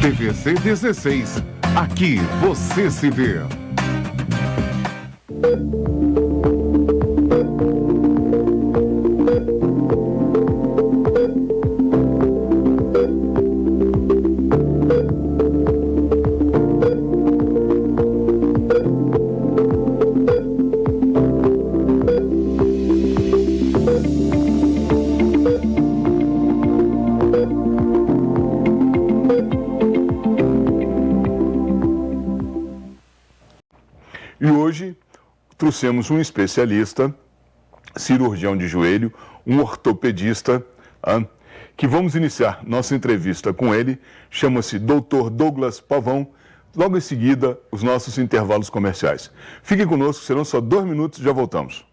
TVC 16. Aqui você se vê. E hoje trouxemos um especialista, cirurgião de joelho, um ortopedista, que vamos iniciar nossa entrevista com ele. Chama-se Dr. Douglas Pavão. Logo em seguida, os nossos intervalos comerciais. Fiquem conosco, serão só 2 minutos e já voltamos.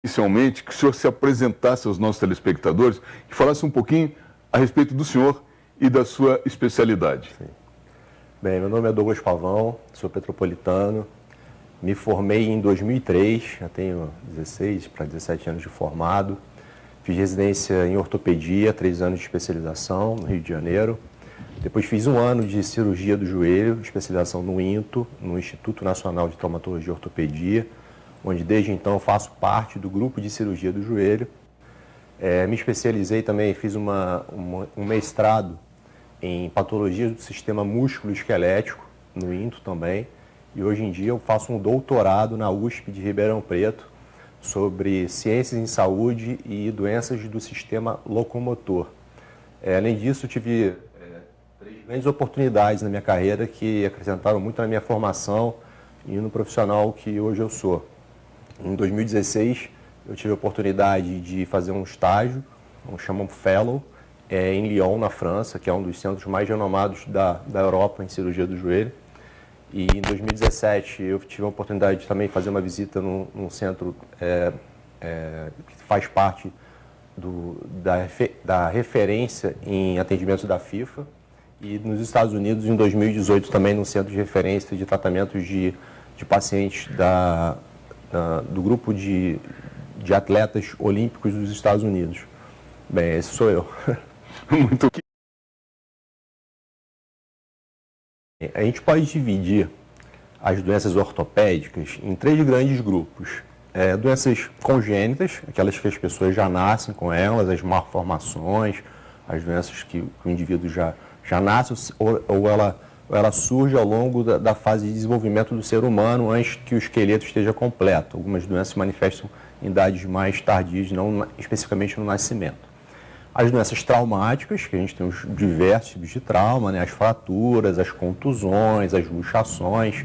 Inicialmente, que o senhor se apresentasse aos nossos telespectadores e falasse um pouquinho a respeito do senhor e da sua especialidade. Sim. Bem, meu nome é Douglas Pavão, sou petropolitano, me formei em 2003, já tenho 16 para 17 anos de formado, fiz residência em ortopedia, 3 anos de especialização no Rio de Janeiro, depois fiz 1 ano de cirurgia do joelho, especialização no INTO, no Instituto Nacional de Traumatologia e Ortopedia, onde desde então faço parte do grupo de cirurgia do joelho. Me especializei também, fiz um mestrado em patologias do sistema músculo-esquelético, no INTO também, e hoje em dia eu faço um doutorado na USP de Ribeirão Preto sobre ciências em saúde e doenças do sistema locomotor. Além disso, eu tive 3 grandes oportunidades na minha carreira que acrescentaram muito na minha formação e no profissional que hoje eu sou. Em 2016, eu tive a oportunidade de fazer um estágio, chamam Fellow, em Lyon, na França, que é um dos centros mais renomados da Europa em cirurgia do joelho. E em 2017, eu tive a oportunidade de também fazer uma visita num centro que faz parte da referência em atendimentos da FIFA. E nos Estados Unidos, em 2018, também no centro de referência de tratamentos de pacientes do grupo de atletas olímpicos dos Estados Unidos. Bem, esse sou eu. Muito. A gente pode dividir as doenças ortopédicas em 3 grandes grupos. Doenças congênitas, aquelas que as pessoas já nascem com elas, as malformações, as doenças que o indivíduo já nasce ou ela surge ao longo da fase de desenvolvimento do ser humano antes que o esqueleto esteja completo. Algumas doenças se manifestam em idades mais tardias, não especificamente no nascimento. As doenças traumáticas, que a gente tem os diversos tipos de trauma, né? As fraturas, as contusões, as luxações.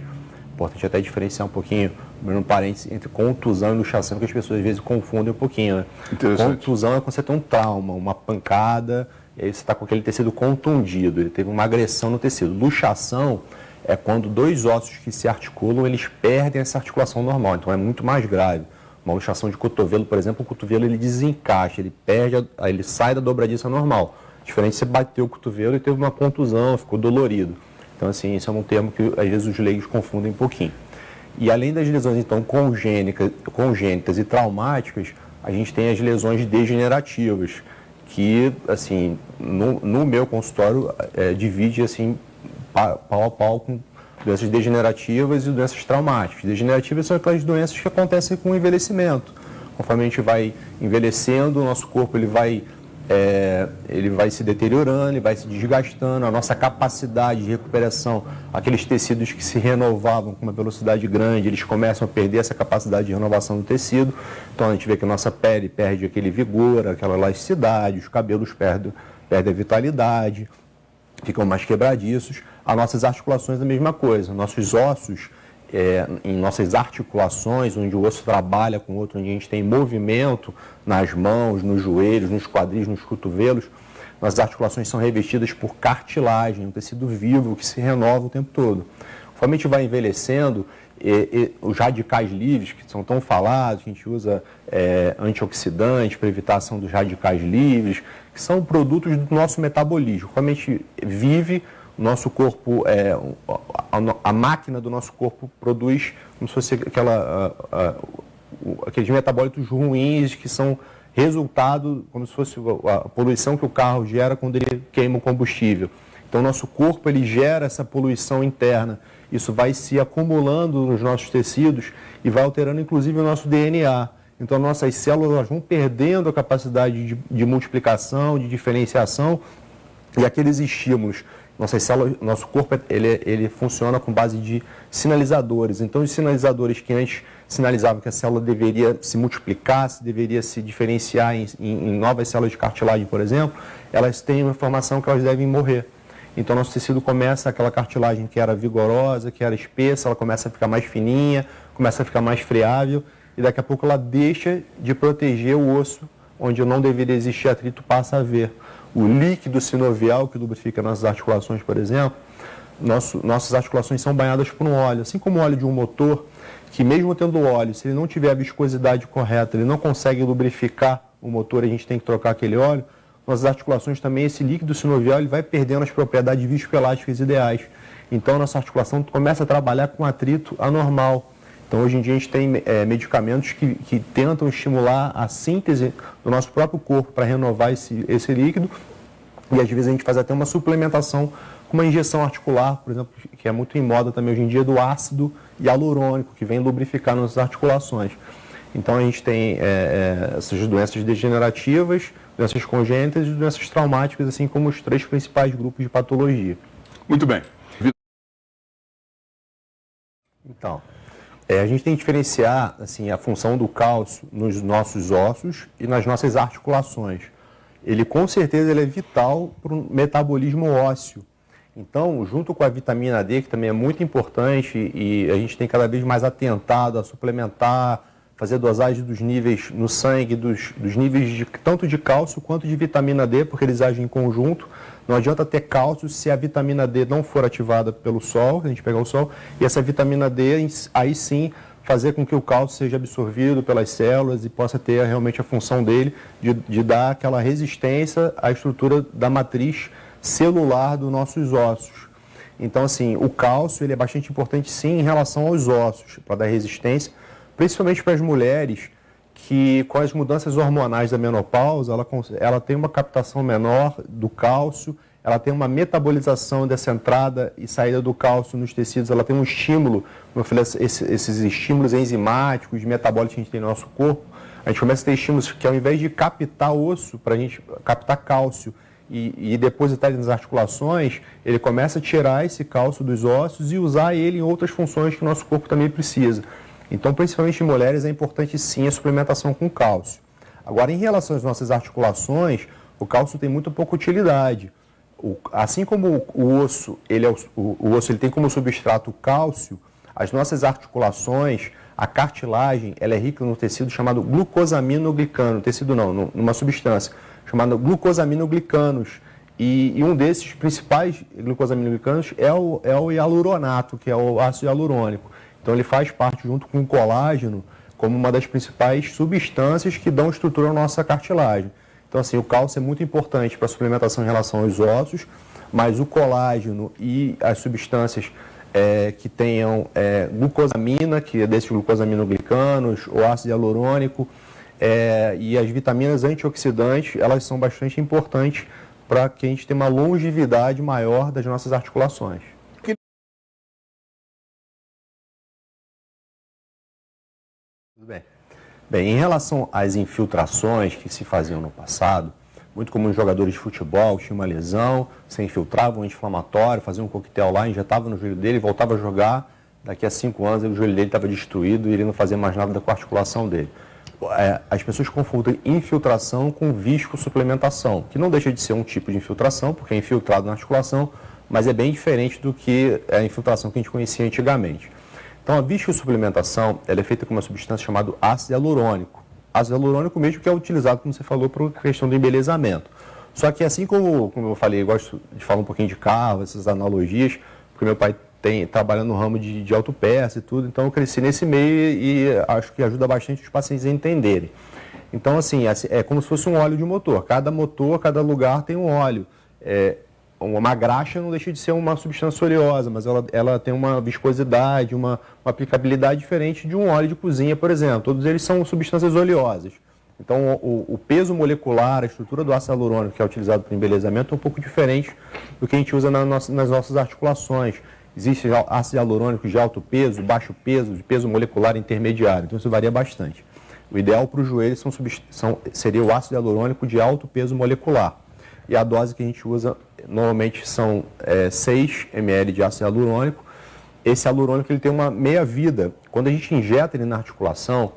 Importante até diferenciar um pouquinho, abrindo um parênteses, entre contusão e luxação, que as pessoas às vezes confundem um pouquinho. Né? Contusão é quando você tem um trauma, uma pancada, e aí você está com aquele tecido contundido, ele teve uma agressão no tecido. Luxação é quando 2 ossos que se articulam, eles perdem essa articulação normal, então é muito mais grave. Uma luxação de cotovelo, por exemplo, o cotovelo ele desencaixa, ele sai da dobradiça normal. Diferente de você bateu o cotovelo e teve uma contusão, ficou dolorido. Então, assim, isso é um termo que às vezes os leigos confundem um pouquinho. E além das lesões, então, congênitas e traumáticas, a gente tem as lesões degenerativas, que, assim, no meu consultório, divide, assim, pau a pau com doenças degenerativas e doenças traumáticas. Degenerativas são aquelas doenças que acontecem com o envelhecimento. Conforme a gente vai envelhecendo, o nosso corpo ele vai se deteriorando, ele vai se desgastando, a nossa capacidade de recuperação, aqueles tecidos que se renovavam com uma velocidade grande, eles começam a perder essa capacidade de renovação do tecido. Então a gente vê que a nossa pele perde aquele vigor, aquela elasticidade, os cabelos perdem a vitalidade, ficam mais quebradiços. As nossas articulações a mesma coisa, nossos ossos, em nossas articulações, onde o osso trabalha com o outro, onde a gente tem movimento nas mãos, nos joelhos, nos quadris, nos cotovelos, nossas articulações são revestidas por cartilagem, um tecido vivo que se renova o tempo todo. Conforme a gente vai envelhecendo, os radicais livres, que são tão falados, a gente usa antioxidantes para evitação dos radicais livres, que são produtos do nosso metabolismo. Conforme a gente vive, Nosso corpo, a máquina do nosso corpo produz como se fosse aqueles metabólitos ruins que são resultado, como se fosse a poluição que o carro gera quando ele queima o combustível. Então, nosso corpo ele gera essa poluição interna. Isso vai se acumulando nos nossos tecidos e vai alterando, inclusive, o nosso DNA. Então, nossas células vão perdendo a capacidade de multiplicação, de diferenciação e aqueles estímulos. Nossas células, nosso corpo ele funciona com base de sinalizadores. Então, os sinalizadores que antes sinalizavam que a célula deveria se multiplicar, deveria se diferenciar em novas células de cartilagem, por exemplo, elas têm uma informação que elas devem morrer. Então, nosso tecido começa, aquela cartilagem que era vigorosa, que era espessa, ela começa a ficar mais fininha, começa a ficar mais friável, e daqui a pouco ela deixa de proteger o osso, onde não deveria existir atrito, passa a haver. O líquido sinovial que lubrifica nossas articulações, por exemplo, nossas articulações são banhadas por um óleo, assim como o óleo de um motor, que mesmo tendo óleo, se ele não tiver a viscosidade correta, ele não consegue lubrificar o motor, a gente tem que trocar aquele óleo. Nossas articulações também, esse líquido sinovial, ele vai perdendo as propriedades viscoelásticas ideais. Então, nossa articulação começa a trabalhar com atrito anormal. Então, hoje em dia, a gente tem medicamentos que tentam estimular a síntese do nosso próprio corpo para renovar esse líquido. E, às vezes, a gente faz até uma suplementação com uma injeção articular, por exemplo, que é muito em moda também hoje em dia, do ácido hialurônico, que vem lubrificar nossas articulações. Então, a gente tem essas doenças degenerativas, doenças congênitas e doenças traumáticas, assim como os 3 principais grupos de patologia. Muito bem. Então, a gente tem que diferenciar assim, a função do cálcio nos nossos ossos e nas nossas articulações. Ele, com certeza, ele é vital para o metabolismo ósseo. Então, junto com a vitamina D, que também é muito importante, e a gente tem cada vez mais atentado a suplementar, fazer dosagem dos níveis no sangue, dos níveis tanto de cálcio quanto de vitamina D, porque eles agem em conjunto. Não adianta ter cálcio se a vitamina D não for ativada pelo sol, a gente pegar o sol, e essa vitamina D, aí sim, fazer com que o cálcio seja absorvido pelas células e possa ter realmente a função dele de dar aquela resistência à estrutura da matriz celular dos nossos ossos. Então, assim, o cálcio ele é bastante importante, sim, em relação aos ossos, para dar resistência, principalmente para as mulheres que, com as mudanças hormonais da menopausa, ela tem uma captação menor do cálcio, ela tem uma metabolização dessa entrada e saída do cálcio nos tecidos, ela tem um estímulo, como eu falei, esses estímulos enzimáticos, metabólicos que a gente tem no nosso corpo, a gente começa a ter estímulos que, ao invés de captar osso, para a gente captar cálcio e depositar ele nas articulações, ele começa a tirar esse cálcio dos ossos e usar ele em outras funções que o nosso corpo também precisa. Então, principalmente em mulheres, é importante sim a suplementação com cálcio. Agora, em relação às nossas articulações, o cálcio tem muito pouca utilidade. Assim como o osso, o osso ele tem como substrato o cálcio, as nossas articulações, a cartilagem, ela é rica no tecido chamado glucosaminoglicano, tecido não, numa substância chamada glucosaminoglicanos. E um desses principais glucosaminoglicanos é o hialuronato, que é o ácido hialurônico. Então, ele faz parte, junto com o colágeno, como uma das principais substâncias que dão estrutura à nossa cartilagem. Então, assim, o cálcio é muito importante para a suplementação em relação aos ossos, mas o colágeno e as substâncias que tenham glucosamina, que é desses glucosaminoglicanos, o ácido hialurônico, e as vitaminas antioxidantes, elas são bastante importantes para que a gente tenha uma longevidade maior das nossas articulações. Tudo bem. Bem, em relação às infiltrações que se faziam no passado, muito comum os jogadores de futebol, tinha uma lesão, se infiltravam um anti-inflamatório, faziam um coquetel lá, injetava no joelho dele, voltava a jogar, daqui a 5 anos o joelho dele estava destruído e ele não fazia mais nada com a articulação dele. As pessoas confundem infiltração com viscosuplementação, que não deixa de ser um tipo de infiltração, porque é infiltrado na articulação, mas é bem diferente do que a infiltração que a gente conhecia antigamente. Então, a viscosuplementação ela é feita com uma substância chamada ácido hialurônico. Ácido hialurônico mesmo que é utilizado, como você falou, para a questão do embelezamento. Só que assim como eu falei, eu gosto de falar um pouquinho de carro, essas analogias, porque meu pai trabalha no ramo de autopeça e tudo, então eu cresci nesse meio e acho que ajuda bastante os pacientes a entenderem. Então, assim, é como se fosse um óleo de motor. Cada motor, cada lugar tem um óleo. uma graxa não deixa de ser uma substância oleosa, mas ela tem uma viscosidade, uma aplicabilidade diferente de um óleo de cozinha, por exemplo. Todos eles são substâncias oleosas. Então, o peso molecular, a estrutura do ácido hialurônico que é utilizado para embelezamento é um pouco diferente do que a gente usa nas nossas articulações. Existe ácido hialurônico de alto peso, baixo peso, de peso molecular intermediário. Então, isso varia bastante. O ideal para o joelho seria o ácido hialurônico de alto peso molecular. E a dose que a gente usa normalmente são 6 ml de ácido hialurônico. Esse hialurônico ele tem uma meia-vida. Quando a gente injeta ele na articulação,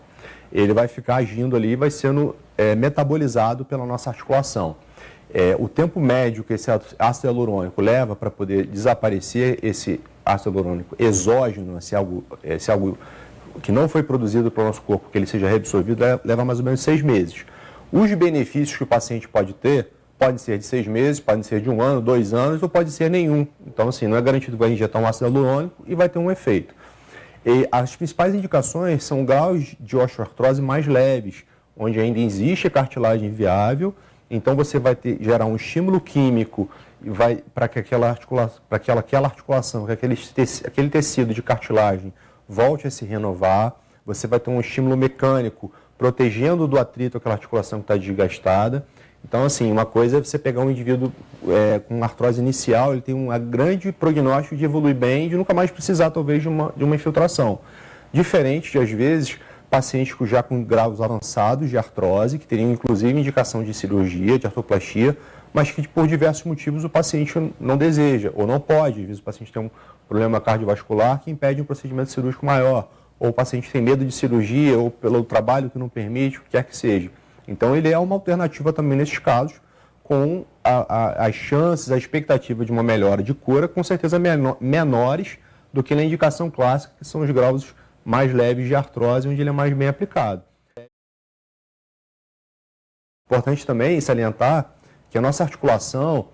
ele vai ficar agindo ali e vai sendo metabolizado pela nossa articulação. O tempo médio que esse ácido hialurônico leva para poder desaparecer esse ácido hialurônico exógeno, se algo que não foi produzido pelo nosso corpo, que ele seja reabsorvido, leva mais ou menos 6 meses. Os benefícios que o paciente pode ter podem ser de 6 meses, podem ser de 1 ano, 2 anos, ou pode ser nenhum. Então, assim, não é garantido que vai injetar um ácido hialurônico e vai ter um efeito. E as principais indicações são graus de osteoartrose mais leves, onde ainda existe cartilagem viável, então você vai gerar um estímulo químico e vai para que aquela articulação, que aquele tecido de cartilagem volte a se renovar, você vai ter um estímulo mecânico protegendo do atrito aquela articulação que está desgastada. Então, assim, uma coisa é você pegar um indivíduo com artrose inicial, ele tem um grande prognóstico de evoluir bem e de nunca mais precisar, talvez, de uma infiltração. Diferente de, às vezes, pacientes já com graus avançados de artrose, que teriam, inclusive, indicação de cirurgia, de artroplastia, mas que, por diversos motivos, o paciente não deseja ou não pode. Às vezes, o paciente tem um problema cardiovascular que impede um procedimento cirúrgico maior, ou o paciente tem medo de cirurgia, ou pelo trabalho que não permite, o que quer que seja. Então, ele é uma alternativa também nesses casos, com as chances, a expectativa de uma melhora de cura, com certeza menores do que na indicação clássica, que são os graus mais leves de artrose, onde ele é mais bem aplicado. Importante também salientar que a nossa articulação,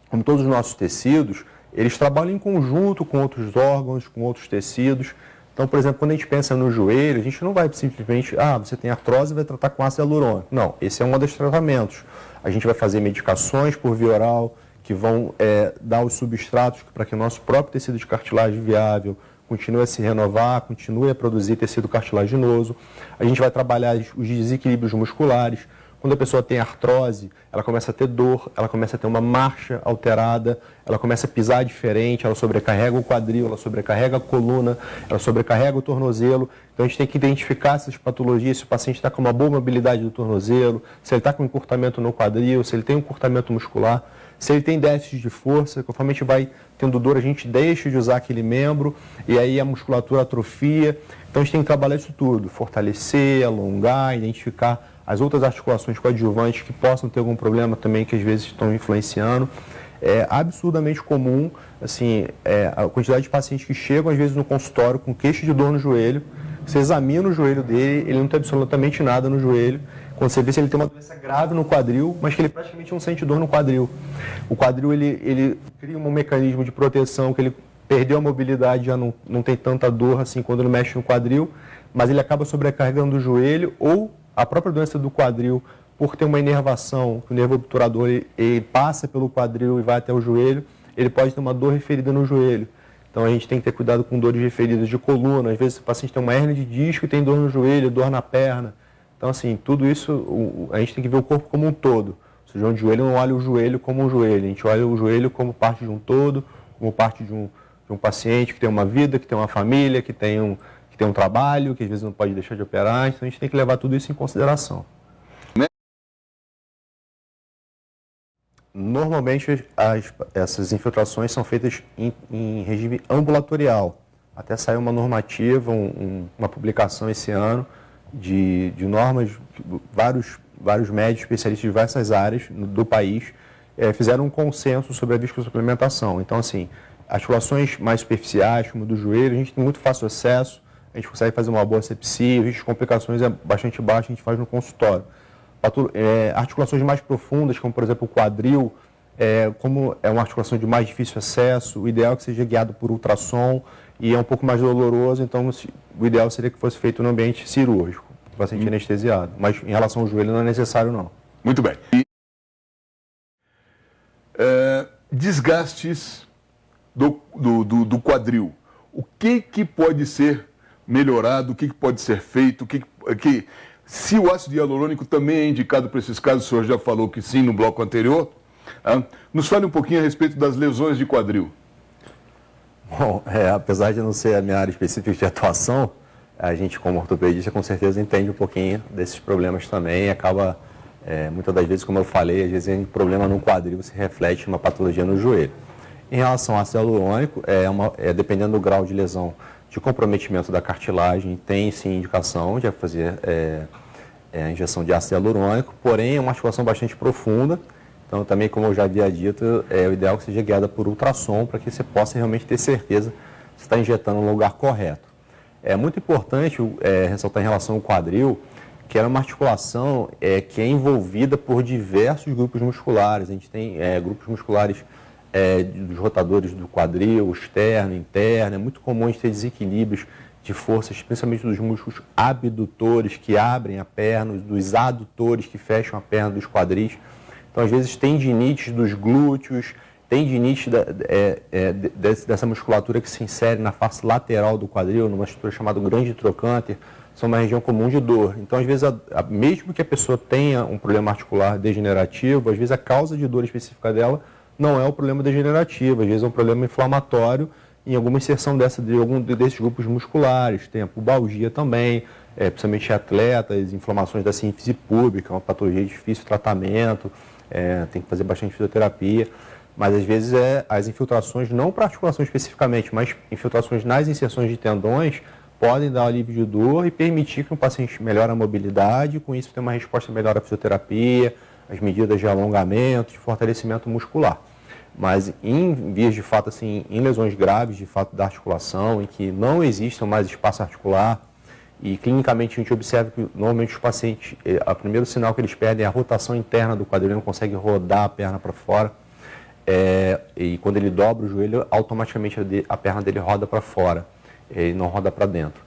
como todos os nossos tecidos, eles trabalham em conjunto com outros órgãos, com outros tecidos. Então, por exemplo, quando a gente pensa no joelho, a gente não vai simplesmente, você tem artrose e vai tratar com ácido hialurônico. Não, esse é um dos tratamentos. A gente vai fazer medicações por via oral, que vão dar os substratos para que o nosso próprio tecido de cartilagem viável continue a se renovar, continue a produzir tecido cartilaginoso. A gente vai trabalhar os desequilíbrios musculares. Quando a pessoa tem artrose, ela começa a ter dor, ela começa a ter uma marcha alterada, ela começa a pisar diferente, ela sobrecarrega o quadril, ela sobrecarrega a coluna, ela sobrecarrega o tornozelo. Então a gente tem que identificar essas patologias, se o paciente está com uma boa mobilidade do tornozelo, se ele está com encurtamento no quadril, se ele tem um encurtamento muscular, se ele tem déficit de força. Conforme a gente vai tendo dor, a gente deixa de usar aquele membro e aí a musculatura atrofia. Então a gente tem que trabalhar isso tudo, fortalecer, alongar, identificar as outras articulações coadjuvantes que possam ter algum problema também, que às vezes estão influenciando. É absurdamente comum, assim, a quantidade de pacientes que chegam às vezes no consultório com queixa de dor no joelho. Você examina o joelho dele, ele não tem absolutamente nada no joelho. Quando você vê se ele tem uma doença grave no quadril, mas que ele praticamente não sente dor no quadril. O quadril, ele cria um mecanismo de proteção, que ele perdeu a mobilidade, já não tem tanta dor assim quando ele mexe no quadril, mas ele acaba sobrecarregando o joelho, ou a própria doença do quadril, por ter uma inervação, que o nervo obturador ele passa pelo quadril e vai até o joelho, ele pode ter uma dor referida no joelho. Então a gente tem que ter cuidado com dores referidas de coluna. Às vezes o paciente tem uma hérnia de disco e tem dor no joelho, dor na perna. Então, assim, tudo isso, a gente tem que ver o corpo como um todo. O cirurgião de joelho não olha o joelho como um joelho, a gente olha o joelho como parte de um todo, como parte de um paciente que tem uma vida, que tem uma família, que tem um trabalho, que às vezes não pode deixar de operar. Então a gente tem que levar tudo isso em consideração. Normalmente essas infiltrações são feitas em regime ambulatorial. Até saiu uma normativa, uma publicação esse ano de normas, vários médicos especialistas de diversas áreas do país fizeram um consenso sobre a viscosuplementação. Então, assim, articulações mais superficiais, como do joelho, a gente tem muito fácil acesso, a gente consegue fazer uma boa asepsia, o risco de complicações é bastante baixo, a gente faz no consultório. Articulações mais profundas, como por exemplo o quadril, como é uma articulação de mais difícil acesso, o ideal é que seja guiado por ultrassom e é um pouco mais doloroso, então o ideal seria que fosse feito no ambiente cirúrgico, o paciente anestesiado. Mas em relação ao joelho não é necessário não. Muito bem. desgastes do quadril. O que pode ser melhorado, o que pode ser feito, se o ácido hialurônico também é indicado para esses casos, o senhor já falou que sim no bloco anterior, nos fale um pouquinho a respeito das lesões de quadril. Bom, apesar de não ser a minha área específica de atuação, a gente como ortopedista com certeza entende um pouquinho desses problemas também e acaba, muitas das vezes, como eu falei, às vezes um problema no quadril se reflete numa patologia no joelho. Em relação ao ácido hialurônico, dependendo do grau de lesão de comprometimento da cartilagem, tem sim indicação de fazer a injeção de ácido hialurônico, porém é uma articulação bastante profunda. Então, também, como eu já havia dito, o ideal é que seja guiada por ultrassom para que você possa realmente ter certeza que você está injetando no lugar correto. É muito importante ressaltar em relação ao quadril, que era uma articulação que é envolvida por diversos grupos musculares. A gente tem grupos musculares dos rotadores do quadril, externo, interno. É muito comum a gente ter desequilíbrios de forças, principalmente dos músculos abdutores que abrem a perna, dos adutores que fecham a perna dos quadris. Então, às vezes, tendinite dos glúteos, tendinite dessa musculatura que se insere na face lateral do quadril, numa estrutura chamada grande trocânter, são uma região comum de dor. Então, às vezes, mesmo que a pessoa tenha um problema articular degenerativo, às vezes a causa de dor específica dela não é o problema degenerativo, às vezes é um problema inflamatório em alguma inserção de algum desses grupos musculares. Tem a pubalgia também, principalmente em atletas, inflamações da sínfise púbica, uma patologia de difícil tratamento. Tem que fazer bastante fisioterapia, mas às vezes as infiltrações, não para articulação especificamente, mas infiltrações nas inserções de tendões, podem dar alívio de dor e permitir que o paciente melhore a mobilidade, com isso ter uma resposta melhor à fisioterapia, as medidas de alongamento, de fortalecimento muscular. Mas em vias de fato, assim, em lesões graves de fato da articulação, em que não exista mais espaço articular, e clinicamente a gente observa que normalmente os pacientes, o primeiro sinal que eles perdem é a rotação interna do quadril, não consegue rodar a perna para fora. E quando ele dobra o joelho, automaticamente a perna dele roda para fora, e não roda para dentro.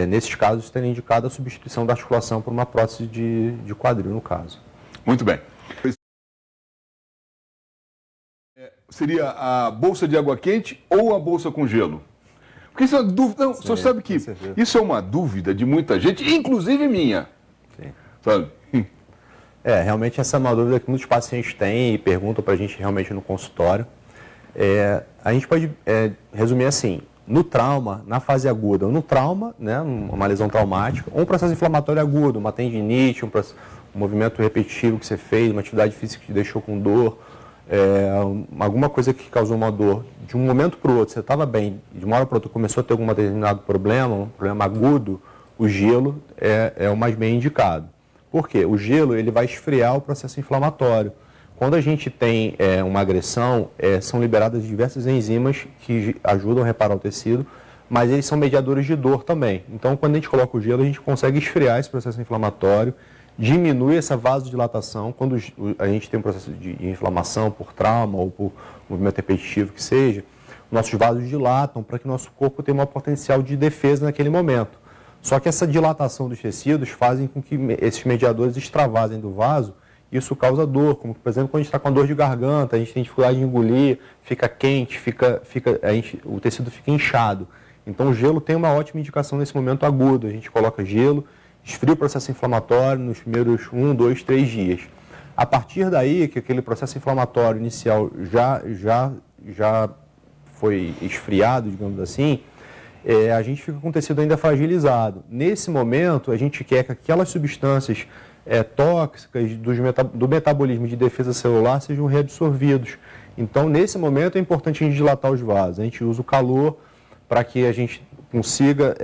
Nesses casos, tem indicado a substituição da articulação por uma prótese de quadril, no caso. Muito bem. Seria a bolsa de água quente ou a bolsa com gelo? Porque isso é uma dúvida. Não, o senhor sabe que isso é uma dúvida de muita gente, inclusive minha. Sim. Sabe? Realmente essa é uma dúvida que muitos pacientes têm e perguntam para a gente realmente no consultório. A gente pode resumir assim: no trauma, na fase aguda, ou no trauma, né, uma lesão traumática, ou um processo inflamatório agudo, uma tendinite, um movimento repetitivo que você fez, uma atividade física que te deixou com dor, alguma coisa que causou uma dor, de um momento para o outro, você estava bem, de uma hora para outra começou a ter algum determinado problema, um problema agudo, o gelo é o mais bem indicado. Por quê? O gelo ele vai esfriar o processo inflamatório. Quando a gente tem uma agressão, são liberadas diversas enzimas que ajudam a reparar o tecido, mas eles são mediadores de dor também. Então, quando a gente coloca o gelo, a gente consegue esfriar esse processo inflamatório, diminui essa vasodilatação. Quando a gente tem um processo de inflamação por trauma ou por movimento repetitivo que seja, nossos vasos dilatam para que nosso corpo tenha um potencial de defesa naquele momento. Só que essa dilatação dos tecidos fazem com que esses mediadores extravasem do vaso. Isso causa dor, como por exemplo quando a gente está com dor de garganta, a gente tem dificuldade de engolir, fica quente, o tecido fica inchado. Então o gelo tem uma ótima indicação nesse momento agudo. A gente coloca gelo, esfria o processo inflamatório nos primeiros 1, 2, 3 dias. A partir daí, que aquele processo inflamatório inicial já foi esfriado, digamos assim, a gente fica com o tecido ainda fragilizado. Nesse momento, a gente quer que aquelas substâncias tóxicas do metabolismo de defesa celular sejam reabsorvidos. Então, nesse momento, é importante a gente dilatar os vasos. A gente usa o calor para que a gente consiga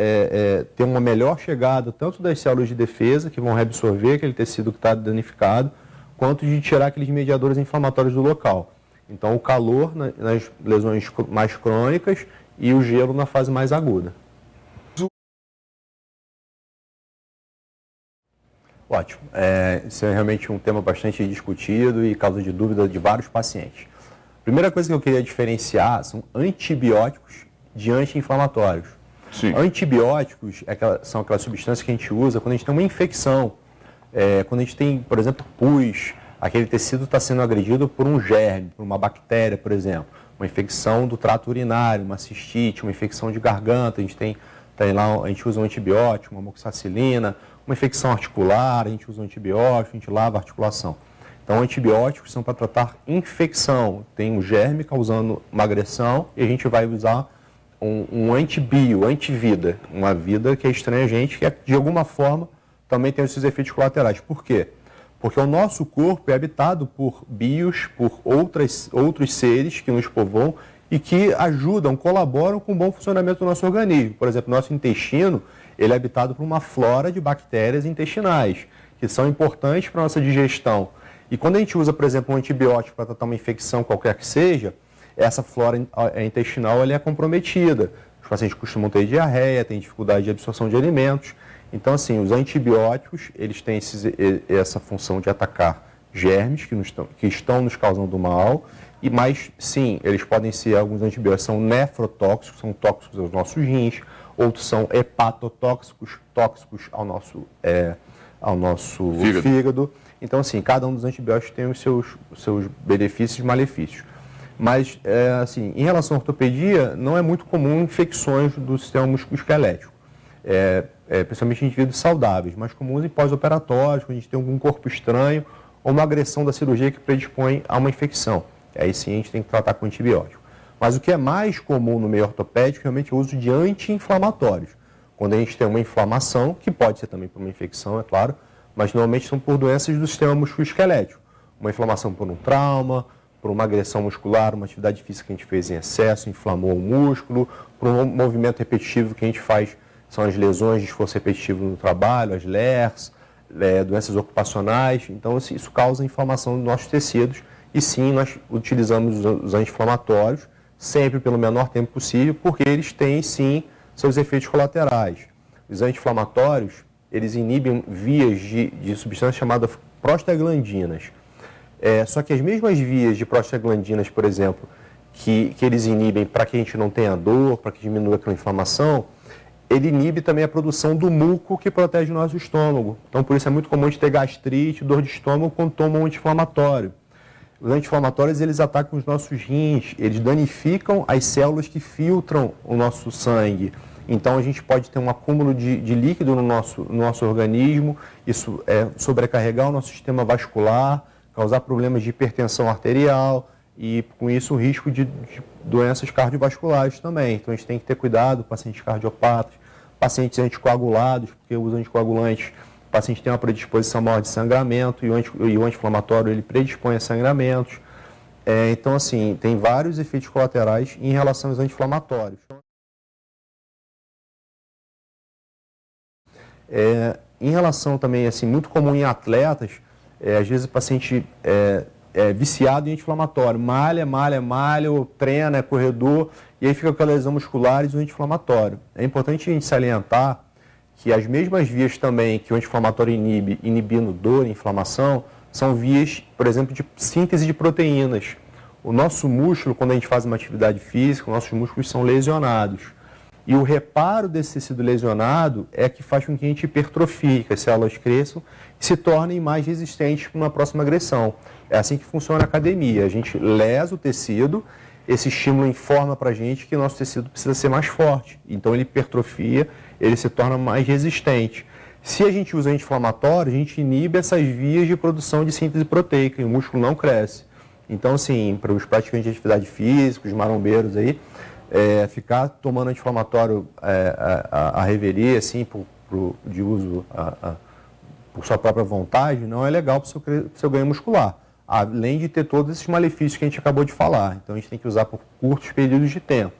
ter uma melhor chegada tanto das células de defesa, que vão reabsorver aquele tecido que está danificado, quanto de tirar aqueles mediadores inflamatórios do local. Então, o calor nas lesões mais crônicas e o gelo na fase mais aguda. Ótimo. Isso é realmente um tema bastante discutido e causa de dúvida de vários pacientes. A primeira coisa que eu queria diferenciar são antibióticos de anti-inflamatórios. Sim. Antibióticos são aquelas substâncias que a gente usa quando a gente tem uma infecção, quando a gente tem, por exemplo, pus, aquele tecido está sendo agredido por um germe, por uma bactéria, por exemplo, uma infecção do trato urinário, uma cistite, uma infecção de garganta, a gente usa um antibiótico, uma amoxicilina, uma infecção articular, a gente usa um antibiótico, a gente lava a articulação. Então, antibióticos são para tratar infecção, tem um germe causando uma agressão e a gente vai usar um antibio, antivida, uma vida que é estranha a gente, que de alguma forma também tem os seus efeitos colaterais. Por quê? Porque o nosso corpo é habitado por bios, por outros seres que nos povoam e que ajudam, colaboram com o bom funcionamento do nosso organismo. Por exemplo, nosso intestino, ele é habitado por uma flora de bactérias intestinais, que são importantes para a nossa digestão. E quando a gente usa, por exemplo, um antibiótico para tratar uma infecção qualquer que seja, essa flora intestinal ela é comprometida. Os pacientes costumam ter diarreia, têm dificuldade de absorção de alimentos. Então, assim, os antibióticos, eles têm essa função de atacar germes que estão nos causando mal, mas, sim, eles podem ser, alguns antibióticos são nefrotóxicos, são tóxicos aos nossos rins, outros são hepatotóxicos, tóxicos ao nosso fígado. Então, assim, cada um dos antibióticos tem os seus benefícios e malefícios. Mas, assim, em relação à ortopedia, não é muito comum infecções do sistema musculoesquelético, principalmente em indivíduos saudáveis, mas comuns em pós-operatórios, quando a gente tem algum corpo estranho ou uma agressão da cirurgia que predispõe a uma infecção. Aí sim a gente tem que tratar com antibiótico. Mas o que é mais comum no meio ortopédico realmente é o uso de anti-inflamatórios. Quando a gente tem uma inflamação, que pode ser também por uma infecção, é claro, mas normalmente são por doenças do sistema musculoesquelético. Uma inflamação por um trauma, por uma agressão muscular, uma atividade física que a gente fez em excesso, inflamou o músculo, por um movimento repetitivo que a gente faz, são as lesões de esforço repetitivo no trabalho, as LERs, doenças ocupacionais. Então, isso causa inflamação dos nossos tecidos e sim, nós utilizamos os anti-inflamatórios sempre pelo menor tempo possível, porque eles têm sim seus efeitos colaterais. Os anti-inflamatórios, eles inibem vias de substâncias chamadas prostaglandinas. Só que as mesmas vias de prostaglandinas, por exemplo, que eles inibem para que a gente não tenha dor, para que diminua aquela inflamação, ele inibe também a produção do muco que protege o nosso estômago. Então, por isso é muito comum a gente ter gastrite, dor de estômago quando toma um anti-inflamatório. Os anti-inflamatórios, eles atacam os nossos rins, eles danificam as células que filtram o nosso sangue. Então, a gente pode ter um acúmulo de líquido no nosso organismo, isso sobrecarregar o nosso sistema vascular, causar problemas de hipertensão arterial e, com isso, o risco de doenças cardiovasculares também. Então, a gente tem que ter cuidado, pacientes cardiopatas, pacientes anticoagulados, porque os anticoagulantes, o paciente tem uma predisposição maior de sangramento e o anti-inflamatório ele predispõe a sangramentos. Então, assim, tem vários efeitos colaterais em relação aos anti-inflamatórios. Em relação também, assim, muito comum em atletas, às vezes o paciente é viciado em anti-inflamatório, malha, ou treina, é corredor, e aí fica com aquela lesão muscular e o anti-inflamatório. É importante a gente salientar que as mesmas vias também que o anti-inflamatório inibindo dor e inflamação, são vias, por exemplo, de síntese de proteínas. O nosso músculo, quando a gente faz uma atividade física, nossos músculos são lesionados. E o reparo desse tecido lesionado é que faz com que a gente hipertrofie, que as células cresçam e se tornem mais resistentes para uma próxima agressão. É assim que funciona a academia. A gente lesa o tecido, esse estímulo informa para a gente que o nosso tecido precisa ser mais forte. Então ele hipertrofia, ele se torna mais resistente. Se a gente usa anti-inflamatório, a gente inibe essas vias de produção de síntese proteica e o músculo não cresce. Então, assim, para os praticantes de atividade física, os marombeiros aí, ficar tomando anti-inflamatório a revelia, assim, de uso por sua própria vontade, não é legal para o seu ganho muscular. Além de ter todos esses malefícios que a gente acabou de falar. Então, a gente tem que usar por curtos períodos de tempo.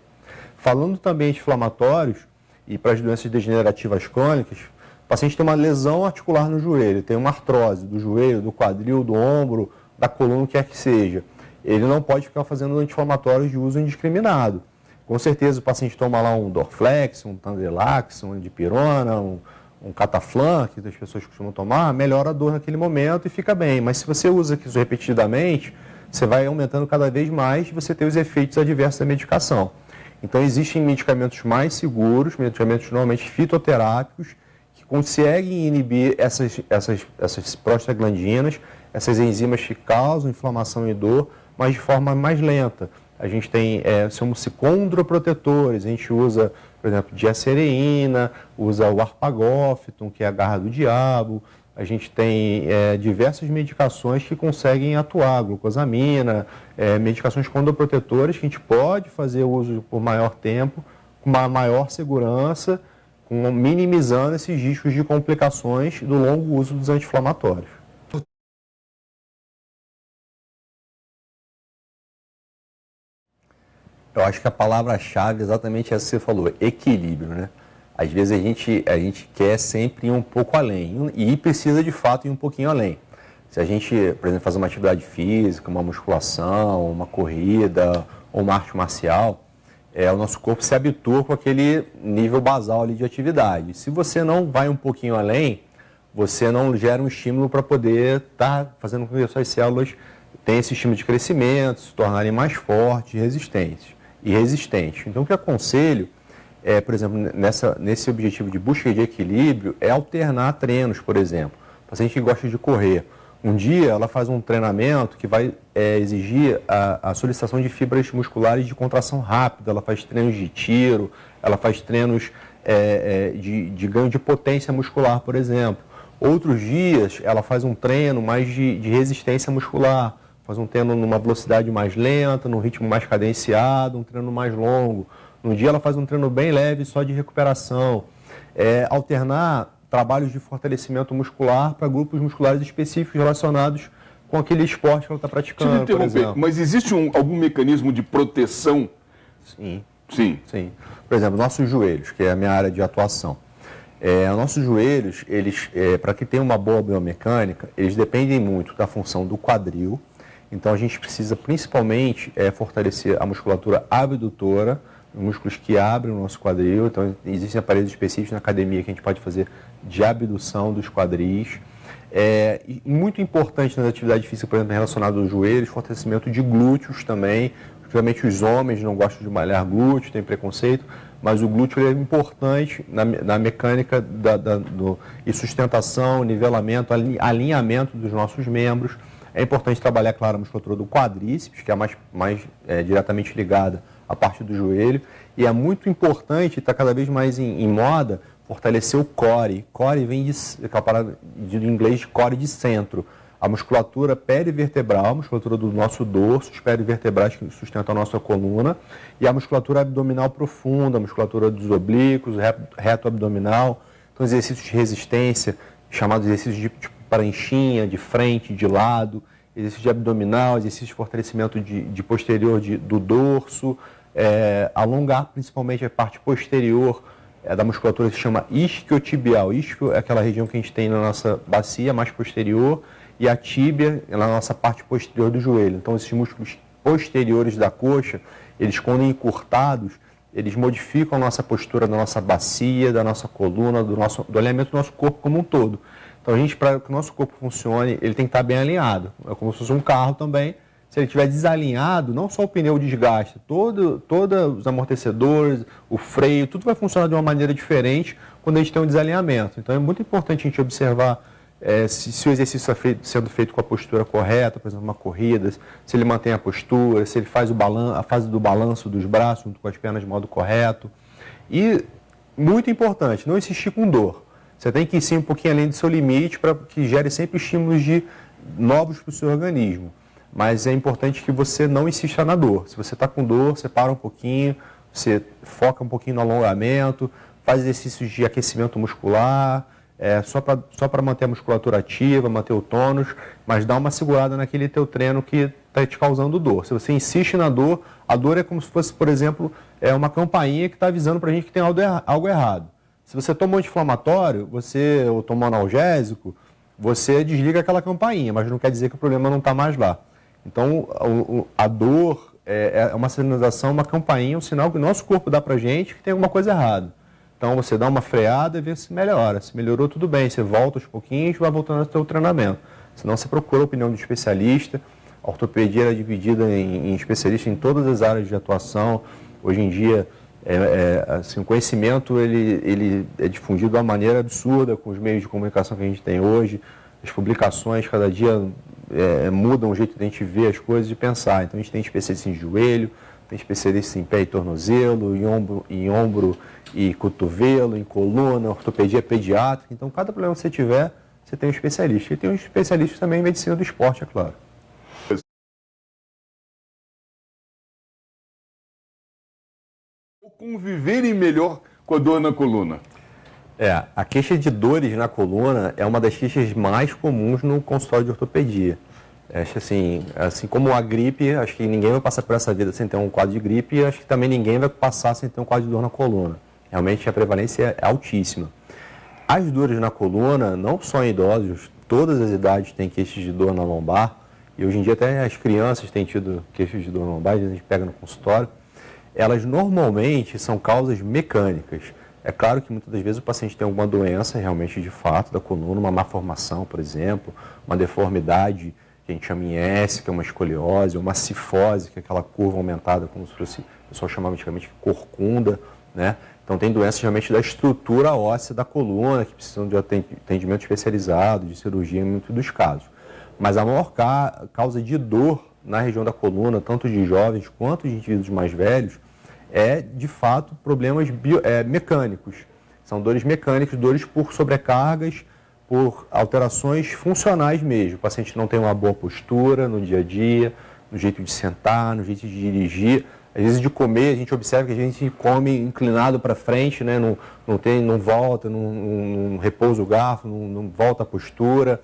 Falando também de inflamatórios e para as doenças degenerativas crônicas, o paciente tem uma lesão articular no joelho, tem uma artrose do joelho, do quadril, do ombro, da coluna, o que quer que seja. Ele não pode ficar fazendo anti-inflamatórios de uso indiscriminado. Com certeza o paciente toma lá um Dorflex, um Tandelax, um Dipirona, um Cataflan, que as pessoas costumam tomar, melhora a dor naquele momento e fica bem. Mas se você usa isso repetidamente, você vai aumentando cada vez mais e você tem os efeitos adversos da medicação. Então existem medicamentos mais seguros, medicamentos normalmente fitoterápicos, que conseguem inibir essas prostaglandinas. essas enzimas que causam inflamação e dor, mas de forma mais lenta. A gente tem somos condroprotetores, a gente usa, por exemplo, diacereína, usa o arpagófiton, que é a garra do diabo. A gente tem diversas medicações que conseguem atuar, glucosamina, medicações condroprotetoras que a gente pode fazer uso por maior tempo, com uma maior segurança, minimizando esses riscos de complicações do longo uso dos anti-inflamatórios. Eu acho que a palavra-chave é exatamente essa que você falou, equilíbrio, né? Às vezes a gente quer sempre ir um pouco além e precisa de fato ir um pouquinho além. Se a gente, por exemplo, fazer uma atividade física, uma musculação, uma corrida ou uma arte marcial, o nosso corpo se habitua com aquele nível basal ali de atividade. Se você não vai um pouquinho além, você não gera um estímulo para poder estar fazendo com que as suas células tenham esse estímulo de crescimento, se tornarem mais fortes e resistentes. Então, o que eu aconselho por exemplo, nesse objetivo de busca de equilíbrio, é alternar treinos, por exemplo. O paciente que gosta de correr, um dia ela faz um treinamento que vai exigir a solicitação de fibras musculares de contração rápida, ela faz treinos de tiro, ela faz treinos de ganho de potência muscular, por exemplo. Outros dias ela faz um treino mais de resistência muscular, faz um treino numa velocidade mais lenta, num ritmo mais cadenciado, um treino mais longo. Um dia ela faz um treino bem leve, só de recuperação. Alternar trabalhos de fortalecimento muscular para grupos musculares específicos relacionados com aquele esporte que ela está praticando, Deixa eu interromper, por exemplo. Mas existe algum mecanismo de proteção? Sim. Sim. Sim. Por exemplo, nossos joelhos, que é a minha área de atuação. Nossos joelhos, eles, para que tenham uma boa biomecânica, eles dependem muito da função do quadril. Então, a gente precisa principalmente fortalecer a musculatura abdutora, músculos que abrem o nosso quadril. Então, existem aparelhos específicos na academia que a gente pode fazer de abdução dos quadris. E muito importante nas atividades físicas, por exemplo, relacionado aos joelhos, fortalecimento de glúteos também. Principalmente os homens não gostam de malhar glúteo, tem preconceito, mas o glúteo é importante na mecânica e sustentação, nivelamento, alinhamento dos nossos membros. É importante trabalhar, claro, a musculatura do quadríceps, que é mais diretamente ligada à parte do joelho. E é muito importante, está cada vez mais em moda, fortalecer o core. Core vem do inglês de core de centro. A musculatura perivertebral, a musculatura do nosso dorso, os perivertebrais que sustentam a nossa coluna, e a musculatura abdominal profunda, a musculatura dos oblíquos, reto abdominal. Então, exercícios de resistência, chamados exercícios de pranchinha, de frente, de lado, exercício de abdominal, exercício de fortalecimento de posterior do dorso, alongar principalmente a parte posterior da musculatura que se chama isquiotibial. Isquio é aquela região que a gente tem na nossa bacia mais posterior, e a tíbia é na nossa parte posterior do joelho. Então, esses músculos posteriores da coxa, eles quando encurtados, eles modificam a nossa postura da nossa bacia, da nossa coluna, do alinhamento do nosso corpo como um todo. Então, para que o nosso corpo funcione, ele tem que estar bem alinhado. É como se fosse um carro também. Se ele estiver desalinhado, não só o pneu desgasta, todos os amortecedores, o freio, tudo vai funcionar de uma maneira diferente quando a gente tem um desalinhamento. Então, é muito importante a gente observar se o exercício está sendo feito com a postura correta, por exemplo, uma corrida, se ele mantém a postura, se ele faz a fase do balanço dos braços junto com as pernas de modo correto. E, muito importante, não insistir com dor. Você tem que ir sim um pouquinho além do seu limite para que gere sempre estímulos novos para o seu organismo. Mas é importante que você não insista na dor. Se você está com dor, você para um pouquinho, você foca um pouquinho no alongamento, faz exercícios de aquecimento muscular, só para manter a musculatura ativa, manter o tônus, mas dá uma segurada naquele teu treino que está te causando dor. Se você insiste na dor, a dor é como se fosse, por exemplo, uma campainha que está avisando para a gente que tem algo errado. Se você toma um anti-inflamatório, ou toma um analgésico, você desliga aquela campainha, mas não quer dizer que o problema não está mais lá. Então, a dor é uma sinalização, uma campainha, um sinal que o nosso corpo dá para a gente que tem alguma coisa errada. Então, você dá uma freada e vê se melhora. Se melhorou, tudo bem. Você volta aos pouquinhos e vai voltando ao seu treinamento. Senão, você procura a opinião do especialista. A ortopedia é dividida em especialistas em todas as áreas de atuação. Hoje em dia, assim, o conhecimento ele é difundido de uma maneira absurda com os meios de comunicação que a gente tem hoje. As publicações, cada dia, mudam o jeito de a gente ver as coisas e pensar. Então a gente tem especialistas em joelho, tem especialistas em pé e tornozelo, em ombro e cotovelo, em coluna, ortopedia pediátrica. Então cada problema que você tiver, você tem um especialista. E tem um especialista também em medicina do esporte, é claro. Conviverem melhor com a dor na coluna. A queixa de dores na coluna é uma das queixas mais comuns no consultório de ortopedia. Acho assim como a gripe, acho que ninguém vai passar por essa vida sem ter um quadro de gripe, e acho que também ninguém vai passar sem ter um quadro de dor na coluna. Realmente a prevalência é altíssima. As dores na coluna, não só em idosos, todas as idades têm queixas de dor na lombar, e hoje em dia até as crianças têm tido queixas de dor na lombar, a gente pega no consultório. Elas normalmente são causas mecânicas. É claro que muitas das vezes o paciente tem alguma doença realmente de fato da coluna, uma malformação, por exemplo, uma deformidade que a gente chama em S, que é uma escoliose, ou uma cifose, que é aquela curva aumentada, como se fosse, o pessoal chamava antigamente de corcunda, né? Então tem doenças realmente da estrutura óssea da coluna, que precisam de atendimento especializado, de cirurgia em muitos dos casos. Mas a maior causa de dor na região da coluna, tanto de jovens quanto de indivíduos mais velhos, é de fato problemas mecânicos. São dores mecânicas, dores por sobrecargas, por alterações funcionais mesmo. O paciente não tem uma boa postura no dia a dia, no jeito de sentar, no jeito de dirigir. Às vezes de comer, a gente observa que a gente come inclinado para frente, né? Não volta, não repousa o garfo, não volta a postura.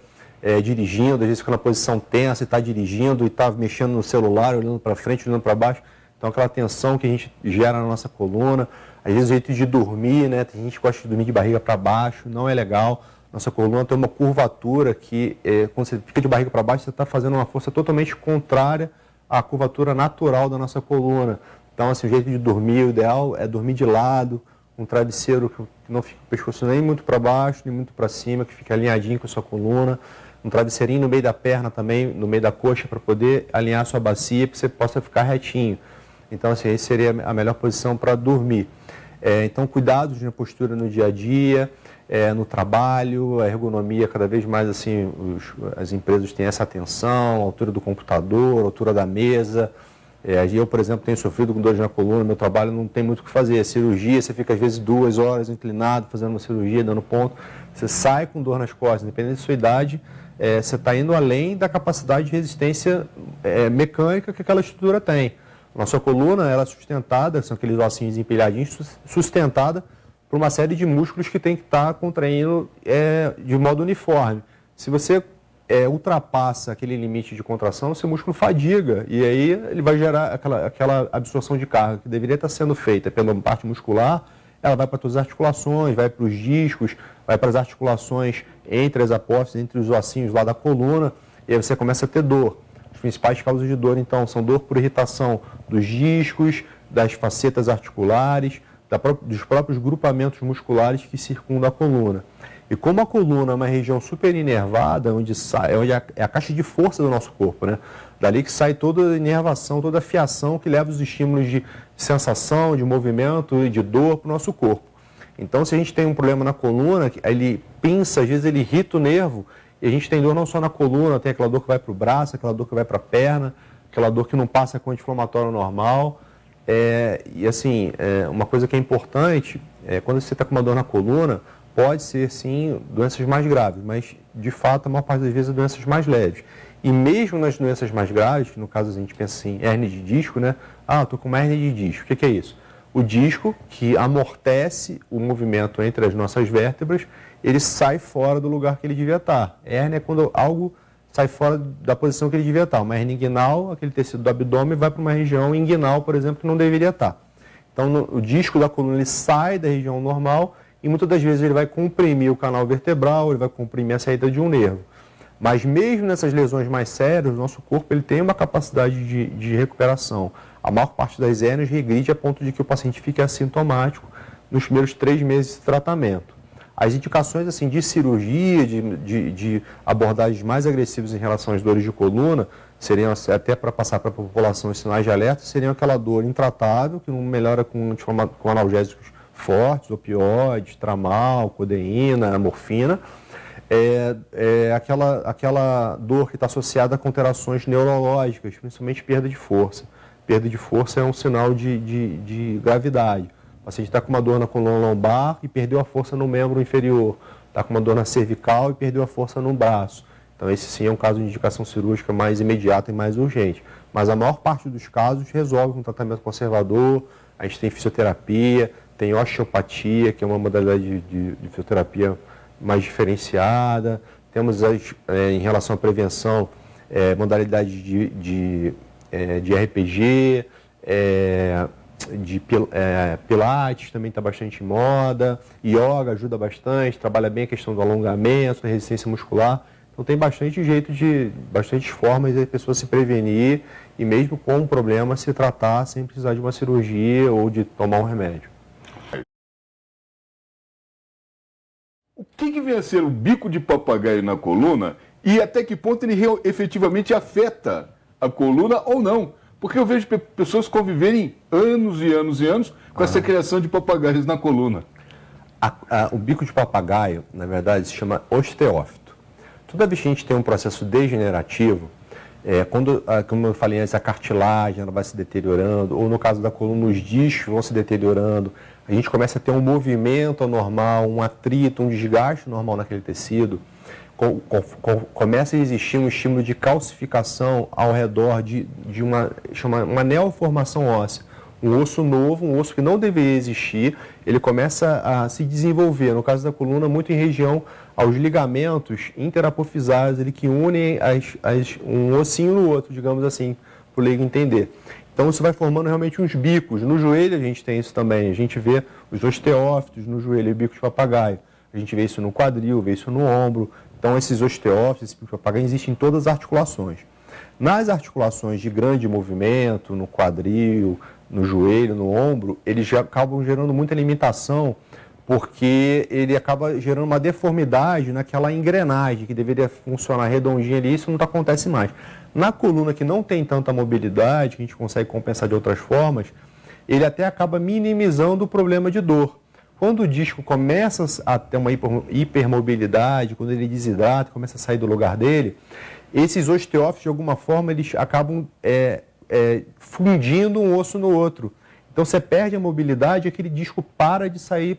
Dirigindo, às vezes fica na posição tensa e está dirigindo e está mexendo no celular, olhando para frente, olhando para baixo. Então aquela tensão que a gente gera na nossa coluna, às vezes o jeito de dormir, né? Tem gente que gosta de dormir de barriga para baixo, não é legal. Nossa coluna tem uma curvatura que, quando você fica de barriga para baixo, você está fazendo uma força totalmente contrária à curvatura natural da nossa coluna. Então, assim, o jeito de dormir, o ideal é dormir de lado, um travesseiro que não fica o pescoço nem muito para baixo, nem muito para cima, que fica alinhadinho com a sua coluna. Um travesseirinho no meio da perna também, no meio da coxa, para poder alinhar a sua bacia, para que você possa ficar retinho. Então, assim, essa seria a melhor posição para dormir. Então, cuidados na postura no dia a dia, no trabalho, a ergonomia, cada vez mais, assim, as empresas têm essa atenção, a altura do computador, a altura da mesa. Eu, por exemplo, tenho sofrido com dores na coluna, meu trabalho não tem muito o que fazer. Cirurgia, você fica às vezes 2 horas inclinado, fazendo uma cirurgia, dando ponto. Você sai com dor nas costas, independente da sua idade, você está indo além da capacidade de resistência mecânica que aquela estrutura tem. Nossa coluna, ela é sustentada, são aqueles ossinhos empilhadinhos, sustentada por uma série de músculos que tem que estar contraindo de modo uniforme. Se você ultrapassa aquele limite de contração, o seu músculo fadiga e aí ele vai gerar aquela absorção de carga que deveria estar sendo feita pela parte muscular, ela vai para todas as articulações, vai para os discos, vai para as articulações entre as apófises, entre os ossinhos lá da coluna, e aí você começa a ter dor. As principais causas de dor, então, são dor por irritação dos discos, das facetas articulares, dos próprios grupamentos musculares que circundam a coluna. E como a coluna é uma região super inervada, onde é a caixa de força do nosso corpo, né? Dali que sai toda a inervação, toda a fiação que leva os estímulos de sensação, de movimento e de dor para o nosso corpo. Então, se a gente tem um problema na coluna, ele pinça, às vezes ele irrita o nervo, e a gente tem dor não só na coluna, tem aquela dor que vai para o braço, aquela dor que vai para a perna, aquela dor que não passa com anti-inflamatório normal. E assim, uma coisa que é importante, quando você está com uma dor na coluna, pode ser sim doenças mais graves, mas de fato a maior parte das vezes é doenças mais leves. E mesmo nas doenças mais graves, que no caso a gente pensa assim, hérnia de disco, né? Estou com uma hérnia de disco. O que é isso? O disco que amortece o movimento entre as nossas vértebras, ele sai fora do lugar que ele devia estar. Hérnia é quando algo sai fora da posição que ele devia estar. Uma hérnia inguinal, aquele tecido do abdômen, vai para uma região inguinal, por exemplo, que não deveria estar. Então, o disco da coluna ele sai da região normal e muitas das vezes ele vai comprimir o canal vertebral, ele vai comprimir a saída de um nervo. Mas mesmo nessas lesões mais sérias, o nosso corpo ele tem uma capacidade de recuperação. A maior parte das hérnias regride a ponto de que o paciente fique assintomático nos primeiros 3 meses de tratamento. As indicações assim, de cirurgia, de abordagens mais agressivas em relação às dores de coluna, seriam até para passar para a população os sinais de alerta, seriam aquela dor intratável, que não melhora com analgésicos fortes, opioides, tramal, codeína, morfina. aquela dor que está associada com alterações neurológicas, principalmente perda de força. Perda de força é um sinal de gravidade. O paciente está com uma dor na coluna lombar e perdeu a força no membro inferior. Está com uma dor na cervical e perdeu a força no braço. Então, esse sim é um caso de indicação cirúrgica mais imediata e mais urgente. Mas a maior parte dos casos resolve com tratamento conservador. A gente tem fisioterapia, tem osteopatia, que é uma modalidade de fisioterapia mais diferenciada. Temos, em relação à prevenção, modalidade de RPG, Pilates também está bastante em moda, yoga ajuda bastante, trabalha bem a questão do alongamento, da resistência muscular. Então tem bastantes formas de a pessoa se prevenir e mesmo com um problema se tratar sem precisar de uma cirurgia ou de tomar um remédio. O que vem a ser o bico de papagaio na coluna e até que ponto ele efetivamente afeta a coluna ou não? Porque eu vejo pessoas conviverem anos e anos e anos com essa criação de papagaios na coluna. O bico de papagaio, na verdade, se chama osteófito. Toda vez que a gente tem um processo degenerativo, como eu falei antes, a cartilagem ela vai se deteriorando, ou no caso da coluna, os discos vão se deteriorando, a gente começa a ter um movimento anormal, um atrito, um desgaste normal naquele tecido, começa a existir um estímulo de calcificação ao redor de uma neoformação óssea. Um osso novo, um osso que não deveria existir, ele começa a se desenvolver, no caso da coluna, muito em região aos ligamentos interapofisários, que unem um ossinho no outro, digamos assim, para o leigo entender. Então isso vai formando realmente uns bicos. No joelho a gente tem isso também, a gente vê os osteófitos no joelho, o bico de papagaio. A gente vê isso no quadril, vê isso no ombro. Então esses osteófitos, esse bico de papagaio, existem em todas as articulações. Nas articulações de grande movimento, no quadril, no joelho, no ombro, eles já acabam gerando muita limitação, porque ele acaba gerando uma deformidade naquela engrenagem que deveria funcionar redondinha ali, isso não acontece mais. Na coluna que não tem tanta mobilidade, que a gente consegue compensar de outras formas, ele até acaba minimizando o problema de dor. Quando o disco começa a ter uma hipermobilidade, quando ele desidrata, começa a sair do lugar dele, esses osteófitos, de alguma forma, eles acabam fundindo um osso no outro. Então, você perde a mobilidade e aquele disco para de sair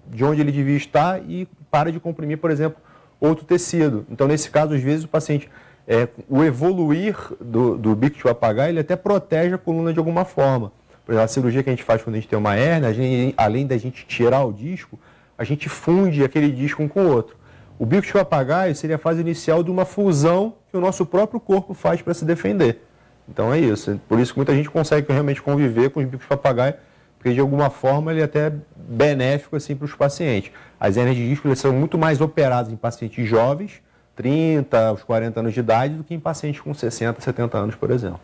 de onde ele devia estar e para de comprimir, por exemplo, outro tecido. Então, nesse caso, às vezes, o paciente, o evoluir do bico de papagaio, ele até protege a coluna de alguma forma. Por exemplo, a cirurgia que a gente faz quando a gente tem uma hérnia, além da gente tirar o disco, a gente funde aquele disco um com o outro. O bico de papagaio seria a fase inicial de uma fusão que o nosso próprio corpo faz para se defender. Então é isso. Por isso que muita gente consegue realmente conviver com os bicos de papagaio, porque de alguma forma ele é até benéfico assim, para os pacientes. As hérnias de disco são muito mais operadas em pacientes jovens, 30 aos 40 anos de idade, do que em pacientes com 60, 70 anos, por exemplo.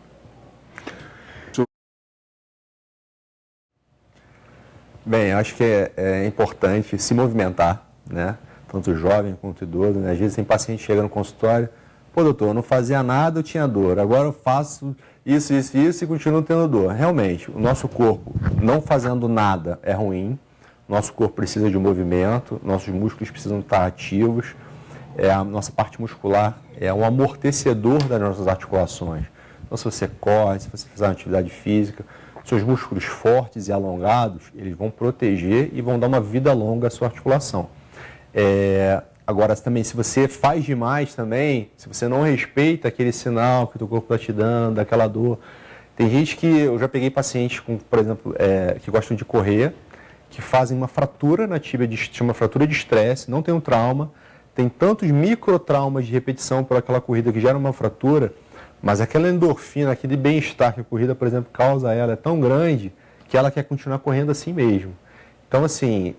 Bem, acho que é importante se movimentar, né? Tanto jovem quanto idoso, né? Às vezes tem paciente que chega no consultório, pô, doutor, eu não fazia nada, eu tinha dor, agora eu faço isso e continuo tendo dor. Realmente, o nosso corpo não fazendo nada é ruim, nosso corpo precisa de movimento, nossos músculos precisam estar ativos, a nossa parte muscular é um amortecedor das nossas articulações. Então, se você corre, se você fizer uma atividade física, seus músculos fortes e alongados, eles vão proteger e vão dar uma vida longa à sua articulação. Agora, também, se você faz demais também, se você não respeita aquele sinal que o teu corpo está te dando, daquela dor. Tem gente que, eu já peguei pacientes, por exemplo, que gostam de correr, que fazem uma fratura na tíbia, chama fratura de estresse, não tem um trauma, tem tantos microtraumas de repetição por aquela corrida que gera uma fratura, mas aquela endorfina, aquele bem-estar que a corrida, por exemplo, causa a ela é tão grande que ela quer continuar correndo assim mesmo. Então, assim,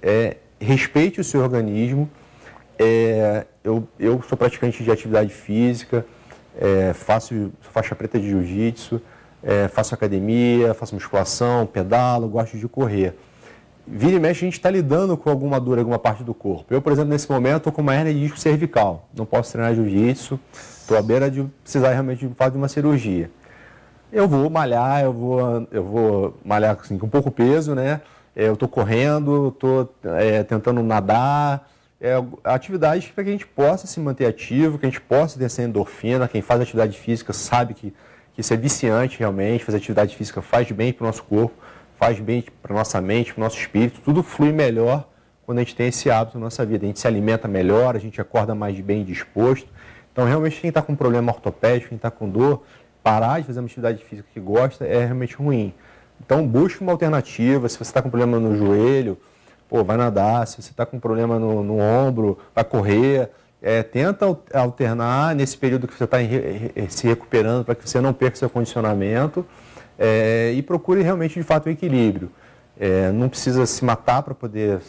respeite o seu organismo. Eu sou praticante de atividade física, sou faixa preta de jiu-jitsu, faço academia, faço musculação, pedalo, gosto de correr. Vira e mexe, a gente está lidando com alguma dor em alguma parte do corpo. Eu, por exemplo, nesse momento, estou com uma hérnia de disco cervical. Não posso treinar jiu-jitsu, estou à beira de precisar realmente de uma cirurgia. Eu vou malhar, eu vou malhar assim, com pouco peso, né? Eu estou correndo, estou tentando nadar, atividades para que a gente possa se manter ativo, que a gente possa ter essa endorfina. Quem faz atividade física sabe que isso é viciante realmente. Fazer atividade física faz bem para o nosso corpo, faz bem para a nossa mente, para o nosso espírito. Tudo flui melhor quando a gente tem esse hábito na nossa vida. A gente se alimenta melhor, a gente acorda mais bem disposto. Então, realmente, quem está com problema ortopédico, quem está com dor, parar de fazer uma atividade física que gosta é realmente ruim. Então, busque uma alternativa. Se você está com problema no joelho, vai nadar. Se você está com problema no ombro, vai correr. Tenta alternar nesse período que você está se recuperando para que você não perca seu condicionamento e procure realmente, de fato, o equilíbrio. Não precisa se matar para poder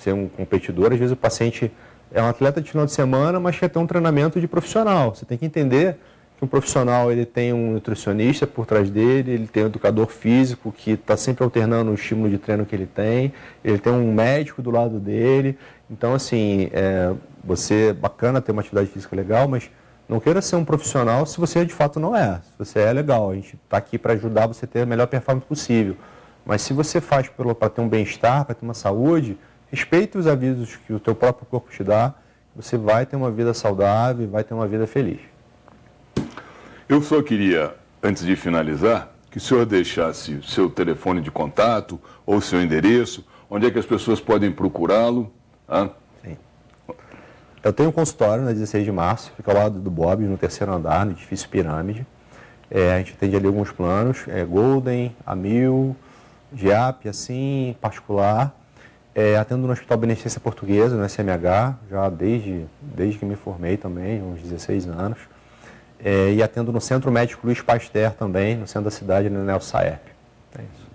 ser um competidor. Às vezes o paciente é um atleta de final de semana, mas quer ter um treinamento de profissional. Você tem que entender que um profissional ele tem um nutricionista por trás dele, ele tem um educador físico que está sempre alternando o estímulo de treino que ele tem um médico do lado dele. Então, assim, bacana ter uma atividade física legal, mas não queira ser um profissional se você de fato não é. Se você é legal, a gente está aqui para ajudar você a ter a melhor performance possível. Mas se você faz para ter um bem-estar, para ter uma saúde, respeite os avisos que o teu próprio corpo te dá, você vai ter uma vida saudável e vai ter uma vida feliz. Eu só queria, antes de finalizar, que o senhor deixasse seu telefone de contato ou seu endereço, onde é que as pessoas podem procurá-lo. Sim. Eu tenho um consultório na 16 de março, fica ao lado do Bob, no 3º andar, no edifício Pirâmide. A gente atende ali alguns planos, Golden, Amil, GEAP, assim, particular. Atendo no Hospital Beneficência Portuguesa, no SMH, já desde que me formei também, uns 16 anos. E atendo no Centro Médico Luiz Pasteur também, no centro da cidade, no Nel Saep. É isso.